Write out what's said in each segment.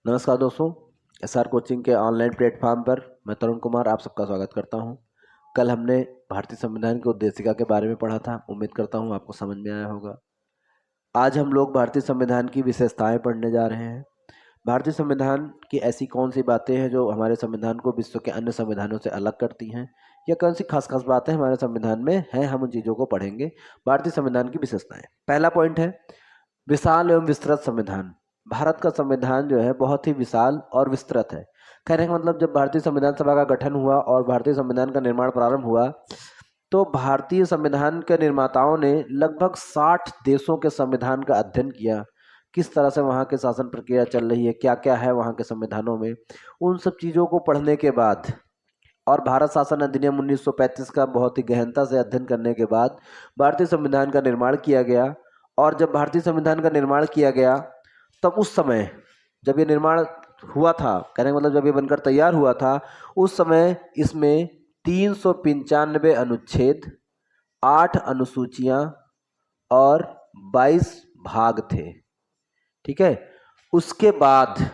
नमस्कार दोस्तों, SR coaching के ऑनलाइन प्लेटफॉर्म पर मैं तरुण कुमार आप सबका स्वागत करता हूं। कल हमने भारतीय संविधान की उद्देशिका के बारे में पढ़ा था। उम्मीद करता हूं आपको समझ में आया होगा। आज हम लोग भारतीय संविधान की विशेषताएं पढ़ने जा रहे हैं। भारतीय संविधान की ऐसी कौन सी बातें हैं जो हमारे संविधान को विश्व के अन्य संविधानों से अलग करती हैं, या कौन सी खास खास बातें हमारे संविधान में हैं, हम उन चीज़ों को पढ़ेंगे। भारतीय संविधान की विशेषताएं, पहला पॉइंट है विशाल एवं विस्तृत संविधान। भारत का संविधान जो है बहुत ही विशाल और विस्तृत है। कहने का मतलब जब भारतीय संविधान सभा का गठन हुआ और भारतीय संविधान का निर्माण प्रारंभ हुआ तो भारतीय संविधान के निर्माताओं ने लगभग 60 देशों के संविधान का अध्ययन किया। किस तरह से वहाँ के शासन प्रक्रिया चल रही है, क्या क्या है वहाँ के संविधानों में, उन सब चीज़ों को पढ़ने के बाद और भारत शासन अधिनियम 1935 का बहुत ही गहनता से अध्ययन करने के बाद भारतीय संविधान का निर्माण किया गया। और जब भारतीय संविधान का निर्माण किया गया तब उस समय जब ये निर्माण हुआ था, कहने का मतलब जब ये बनकर तैयार हुआ था, उस समय इसमें 395 अनुच्छेद, 8 अनुसूचियां और 22 भाग थे। ठीक है। उसके बाद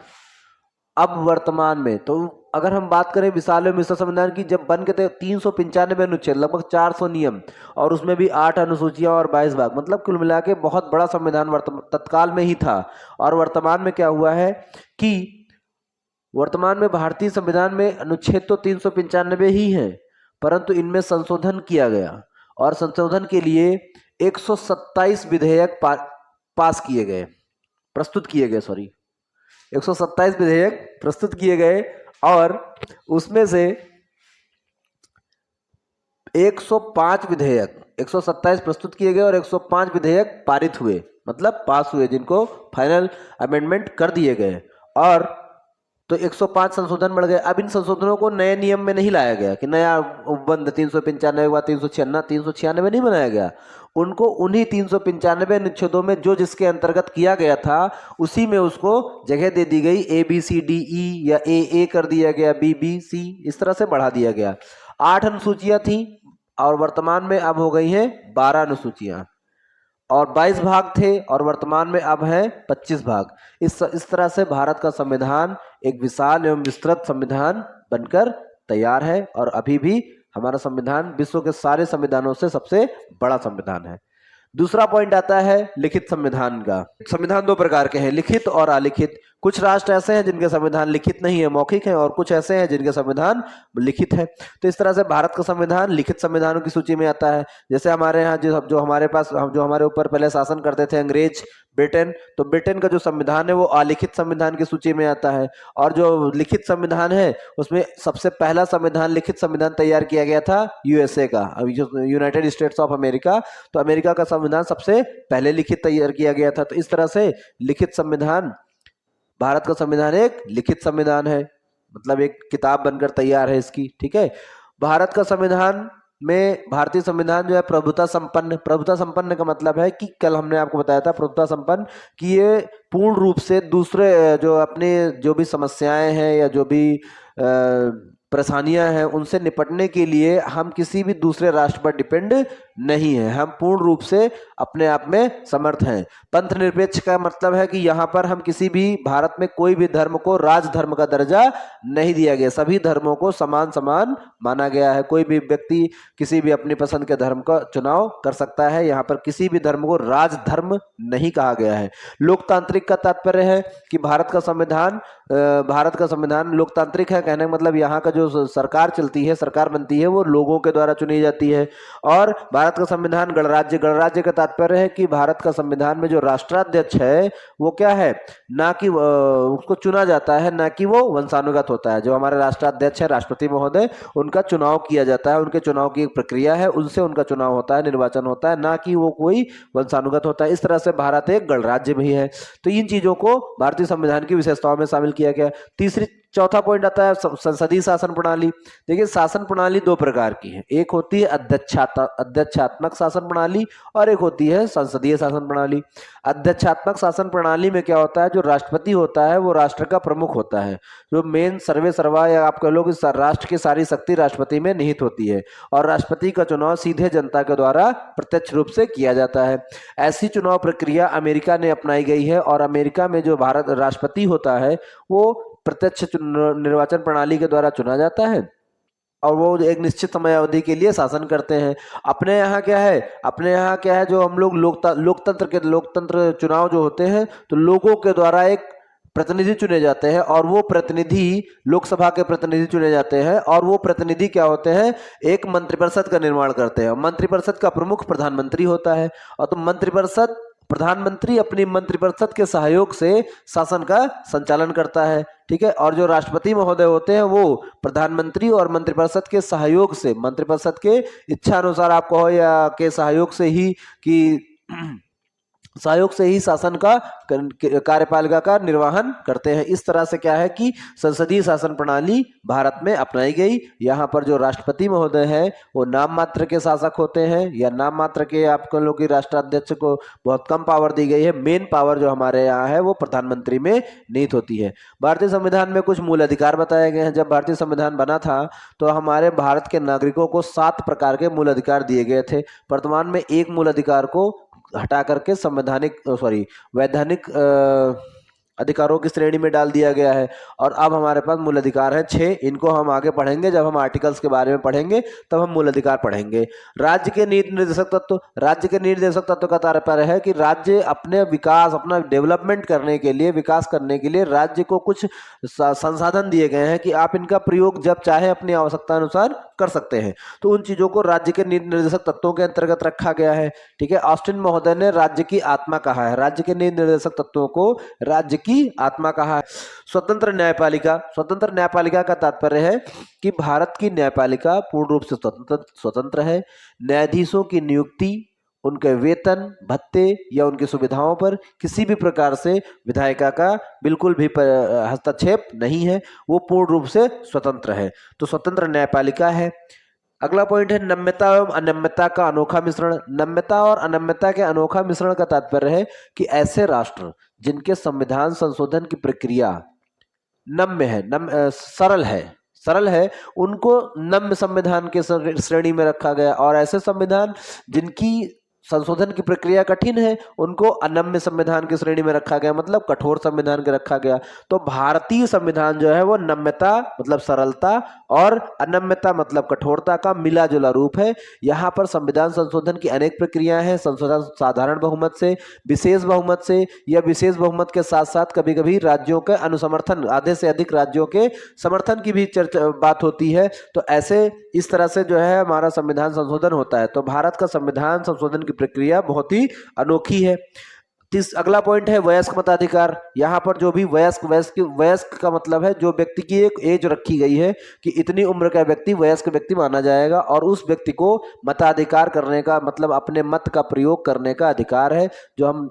अब वर्तमान में तो अगर हम बात करें विशाल एवं विस्तृत संविधान की, जब बन के थे 395 अनुच्छेद, लगभग 400 नियम और उसमें भी 8 अनुसूचियां और 22 भाग, मतलब कुल मिला के बहुत बड़ा संविधान तत्काल में ही था। और वर्तमान में क्या हुआ है कि वर्तमान में भारतीय संविधान में अनुच्छेद तो 395 ही हैं, परंतु इनमें संशोधन किया गया और संशोधन के लिए 127 विधेयक पास किए गए, प्रस्तुत किए गए, 127 विधेयक प्रस्तुत किए गए और उसमें से 105 विधेयक, 127 प्रस्तुत किए गए और 105 विधेयक पारित हुए, मतलब पास हुए, जिनको फाइनल अमेंडमेंट कर दिए गए। और तो 105 संशोधन बढ़ गए। अब इन संशोधनों को नए नियम में नहीं लाया गया कि नया उपबंध 395 के बाद 396 नहीं बनाया गया। उनको उन्हीं 395 अनुच्छेदों में जो जिसके अंतर्गत किया गया था उसी में उसको जगह दे दी गई। ABCDE या AA कर दिया गया, BBC इस तरह से बढ़ा दिया गया। 8 अनुसूचियां थी और वर्तमान में अब हो गई हैं 12 अनुसूचियां, और 22 भाग थे और वर्तमान में अब है 25 भाग। इस तरह से भारत का संविधान एक विशाल एवं विस्तृत संविधान बनकर तैयार है और अभी भी हमारा संविधान विश्व के सारे संविधानों से सबसे बड़ा संविधान है। दूसरा पॉइंट आता है लिखित संविधान का। संविधान दो प्रकार के हैं, लिखित और अलिखित। कुछ राष्ट्र ऐसे हैं जिनके संविधान लिखित नहीं है, मौखिक है, और कुछ ऐसे हैं जिनके संविधान लिखित है। तो इस तरह से भारत का संविधान लिखित संविधानों की सूची में आता है। जैसे हमारे यहाँ जो हमारे पास जो हमारे ऊपर पहले शासन करते थे अंग्रेज, ब्रिटेन, तो ब्रिटेन का जो संविधान है वो अलिखित संविधान की सूची में आता है। और जो लिखित संविधान है उसमें सबसे पहला संविधान लिखित संविधान तैयार किया गया था USA का, यूनाइटेड स्टेट्स ऑफ अमेरिका। तो अमेरिका का संविधान सबसे पहले लिखित तैयार किया गया था। तो इस तरह से लिखित संविधान, भारत का संविधान एक लिखित संविधान है, मतलब एक किताब बनकर तैयार है इसकी। ठीक है। भारत का संविधान में भारतीय संविधान जो है प्रभुता संपन्न। प्रभुता संपन्न का मतलब है कि कल हमने आपको बताया था प्रभुता संपन्न कि ये पूर्ण रूप से दूसरे जो अपने जो भी समस्याएं हैं या जो भी परेशानियां हैं उनसे निपटने के लिए हम किसी भी दूसरे राष्ट्र पर डिपेंड नहीं है, हम पूर्ण रूप से अपने आप में समर्थ हैं। पंथ निरपेक्ष का मतलब है कि यहाँ पर हम किसी भी भारत में कोई भी धर्म को राजधर्म का दर्जा नहीं दिया गया, सभी धर्मों को समान समान माना गया है। कोई भी व्यक्ति किसी भी अपनी पसंद के धर्म का चुनाव कर सकता है, यहाँ पर किसी भी धर्म को राजधर्म नहीं कहा गया है। लोकतांत्रिक का तात्पर्य है कि भारत का संविधान लोकतांत्रिक है। कहने का मतलब यहाँ का जो सरकार चलती है, सरकार बनती है, वो लोगों के द्वारा चुनी जाती है। और भारत का संविधान गणराज्य का तात्पर्य है कि भारत का संविधान में जो राष्ट्राध्यक्ष है वो क्या है, ना कि उसको चुना जाता है, ना कि वो वंशानुगत होता है। जो हमारे राष्ट्राध्यक्ष है राष्ट्रपति महोदय, उनका चुनाव किया जाता है, उनके चुनाव की एक प्रक्रिया है, उनसे उनका चुनाव होता है, निर्वाचन होता है, ना कि वो कोई वंशानुगत होता है। इस तरह से भारत एक गणराज्य भी है। तो इन चीजों को भारतीय संविधान की विशेषताओं में शामिल किया गया। चौथा पॉइंट आता है संसदीय शासन प्रणाली। देखिए शासन प्रणाली दो प्रकार की है, एक होती है अध्यक्षात्मक शासन प्रणाली और एक होती है संसदीय शासन प्रणाली। अध्यक्षात्मक शासन प्रणाली में क्या होता है, जो राष्ट्रपति होता है वो राष्ट्र का प्रमुख होता है, जो मेन सर्वे सर्वा या आप कह लो कि राष्ट्र की सारी शक्ति राष्ट्रपति में निहित होती है और राष्ट्रपति का चुनाव सीधे जनता के द्वारा प्रत्यक्ष रूप से किया जाता है। ऐसी चुनाव प्रक्रिया अमेरिका ने अपनाई गई है और अमेरिका में जो भारत राष्ट्रपति होता है वो प्रत्यक्ष निर्वाचन प्रणाली के द्वारा चुना जाता है और वो एक निश्चित समय अवधि के लिए शासन करते हैं। अपने यहाँ क्या है, अपने यहाँ क्या है, जो हम लोग लोकतंत्र चुनाव जो होते हैं तो लोगों के द्वारा एक प्रतिनिधि चुने जाते हैं और वो प्रतिनिधि लोकसभा के प्रतिनिधि चुने जाते हैं और वो प्रतिनिधि क्या होते हैं, एक मंत्रिपरिषद का निर्माण करते हैं। मंत्रिपरिषद का प्रमुख प्रधानमंत्री होता है और तो मंत्रिपरिषद प्रधानमंत्री अपनी मंत्रिपरिषद के सहयोग से शासन का संचालन करता है, ठीक है। और जो राष्ट्रपति महोदय होते हैं वो प्रधानमंत्री और मंत्रिपरिषद के सहयोग से, मंत्रिपरिषद के इच्छा अनुसार आप कहो या के सहयोग से ही शासन का कार्यपालिका का निर्वहन करते हैं। इस तरह से क्या है कि संसदीय शासन प्रणाली भारत में अपनाई गई। यहाँ पर जो राष्ट्रपति महोदय है वो नाम मात्र के शासक होते हैं या नाम मात्र के, आप कह लो कि राष्ट्राध्यक्ष को बहुत कम पावर दी गई है। मेन पावर जो हमारे यहाँ है वो प्रधानमंत्री में निहित होती है। भारतीय संविधान में कुछ मूल अधिकार बताए गए हैं। जब भारतीय संविधान बना था तो हमारे भारत के नागरिकों को 7 प्रकार के मूल अधिकार दिए गए थे। वर्तमान में एक मूल अधिकार को हटा करके वैधानिक अधिकारों की श्रेणी में डाल दिया गया है और अब हमारे पास मूल अधिकार हैं 6। इनको हम आगे पढ़ेंगे, जब हम आर्टिकल्स के बारे में पढ़ेंगे तब हम मूल अधिकार पढ़ेंगे। राज्य के नीति निर्देशक तत्व, राज्य के निर्देशक तत्व का तात्पर्य है कि राज्य अपने विकास, अपना डेवलपमेंट करने के लिए, विकास करने के लिए राज्य को कुछ संसाधन दिए गए हैं कि आप इनका प्रयोग जब चाहे अपनी आवश्यकता अनुसार कर सकते हैं। तो उन चीजों को राज्य के नीति निर्देशक तत्वों के अंतर्गत रखा गया है, ठीक है। ऑस्टिन महोदय ने राज्य की आत्मा कहा है, राज्य के नीति निर्देशक तत्वों को राज्य की आत्मा कहा है। स्वतंत्र न्यायपालिका, स्वतंत्र न्यायपालिका का तात्पर्य है कि भारत की न्यायपालिका पूर्ण रूप से स्वतंत्र है। न्यायाधीशों की नियुक्ति, उनके वेतन भत्ते या उनकी सुविधाओं पर किसी भी प्रकार से विधायिका का बिल्कुल भी हस्तक्षेप नहीं है, वो पूर्ण रूप से स्वतंत्र है। तो स्वतंत्र न्यायपालिका है। अगला पॉइंट है नम्यता एवं अनम्यता का अनोखा मिश्रण। नम्यता और अनम्यता के अनोखा मिश्रण का तात्पर्य है कि ऐसे राष्ट्र जिनके संविधान संशोधन की प्रक्रिया नम्य है, सरल है, उनको नम्य संविधान के श्रेणी में रखा गया और ऐसे संविधान जिनकी संशोधन की प्रक्रिया कठिन है उनको अनम्य संविधान की श्रेणी में रखा गया, मतलब कठोर संविधान के रखा गया। तो भारतीय संविधान जो है वो नम्यता मतलब सरलता और अनम्यता मतलब कठोरता का मिला जुला रूप है। यहाँ पर संविधान संशोधन की अनेक प्रक्रियाएं हैं। संशोधन साधारण बहुमत से, विशेष बहुमत से या विशेष बहुमत के साथ साथ कभी कभी राज्यों के अनुसमर्थन, आधे से अधिक राज्यों के समर्थन की भी बात होती है। तो ऐसे इस तरह से जो है हमारा संविधान संशोधन होता है। तो भारत का संविधान संशोधन प्रक्रिया बहुत ही अनोखी है। अगला पॉइंट है वयस्क मताधिकार। यहाँ पर जो भी वयस्क का मतलब है जो व्यक्ति की एक एज रखी गई है कि इतनी उम्र का व्यक्ति वयस्क व्यक्ति माना जाएगा और उस व्यक्ति को मताधिकार करने का मतलब अपने मत का प्रयोग करने का अधिकार है। जो हम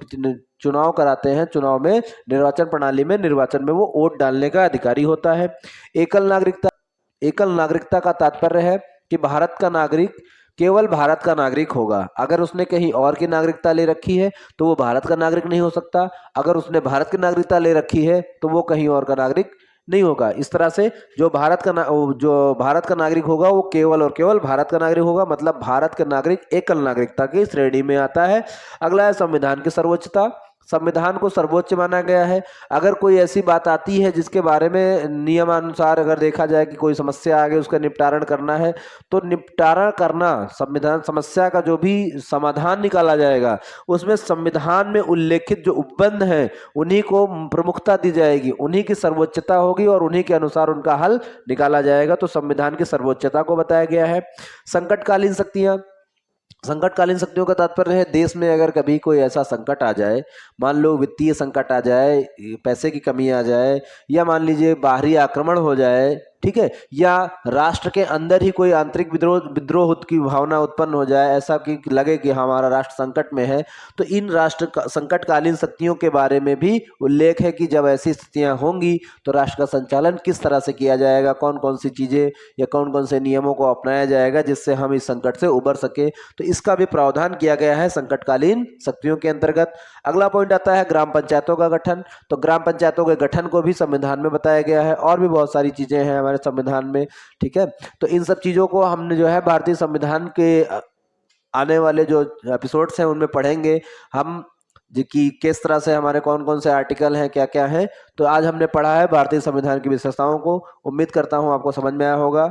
चुनाव कराते हैं, चुनाव में निर्वाचन प्रणाली में, निर्वाचन में वो वोट डालने का अधिकारी होता है। एकल नागरिकता का तात्पर्य है कि भारत का नागरिक केवल भारत का नागरिक होगा। अगर उसने कहीं और की नागरिकता ले रखी है तो वो भारत का नागरिक नहीं हो सकता। अगर उसने भारत की नागरिकता ले रखी है तो वो कहीं और का नागरिक नहीं होगा। इस तरह से जो भारत का नागरिक होगा वो केवल और केवल भारत का नागरिक होगा, मतलब भारत का नागरिक एकल नागरिकता की श्रेणी में आता है। अगला है संविधान की सर्वोच्चता। संविधान को सर्वोच्च माना गया है। अगर कोई ऐसी बात आती है जिसके बारे में नियमानुसार अगर देखा जाए कि कोई समस्या आ गई, उसका निपटारण करना है, तो निपटारा करना, संविधान समस्या का जो भी समाधान निकाला जाएगा उसमें संविधान में उल्लेखित जो उपबंध हैं उन्हीं को प्रमुखता दी जाएगी, उन्हीं की सर्वोच्चता होगी और उन्हीं के अनुसार उनका हल निकाला जाएगा। तो संविधान की सर्वोच्चता को बताया गया है। संकटकालीन शक्तियां, संकटकालीन शक्तियों का तात्पर्य है देश में अगर कभी कोई ऐसा संकट आ जाए, मान लो वित्तीय संकट आ जाए, पैसे की कमी आ जाए, या मान लीजिए बाहरी आक्रमण हो जाए, ठीक है, या राष्ट्र के अंदर ही कोई आंतरिक विद्रोह की भावना उत्पन्न हो जाए, ऐसा कि लगे कि हमारा राष्ट्र संकट में है, तो इन संकटकालीन शक्तियों के बारे में भी उल्लेख है कि जब ऐसी स्थितियां होंगी तो राष्ट्र का संचालन किस तरह से किया जाएगा, कौन कौन सी चीजें या कौन कौन से नियमों को अपनाया जाएगा जिससे हम इस संकट से उबर सके। तो इसका भी प्रावधान किया गया है संकटकालीन शक्तियों के अंतर्गत। अगला पॉइंट आता है ग्राम पंचायतों का गठन। तो ग्राम पंचायतों के गठन को भी संविधान में बताया गया है, और भी बहुत सारी चीजें हैं हमारे संविधान में, ठीक है। तो इन सब चीजों को हमने जो है भारतीय संविधान के आने वाले जो एपिसोड्स हैं उनमें पढ़ेंगे हम, जी कि किस तरह से हमारे कौन कौन से आर्टिकल हैं, क्या क्या हैं। तो आज हमने पढ़ा है भारतीय संविधान की विशेषताओं को। उम्मीद करता हूं आपको समझ में आया होगा।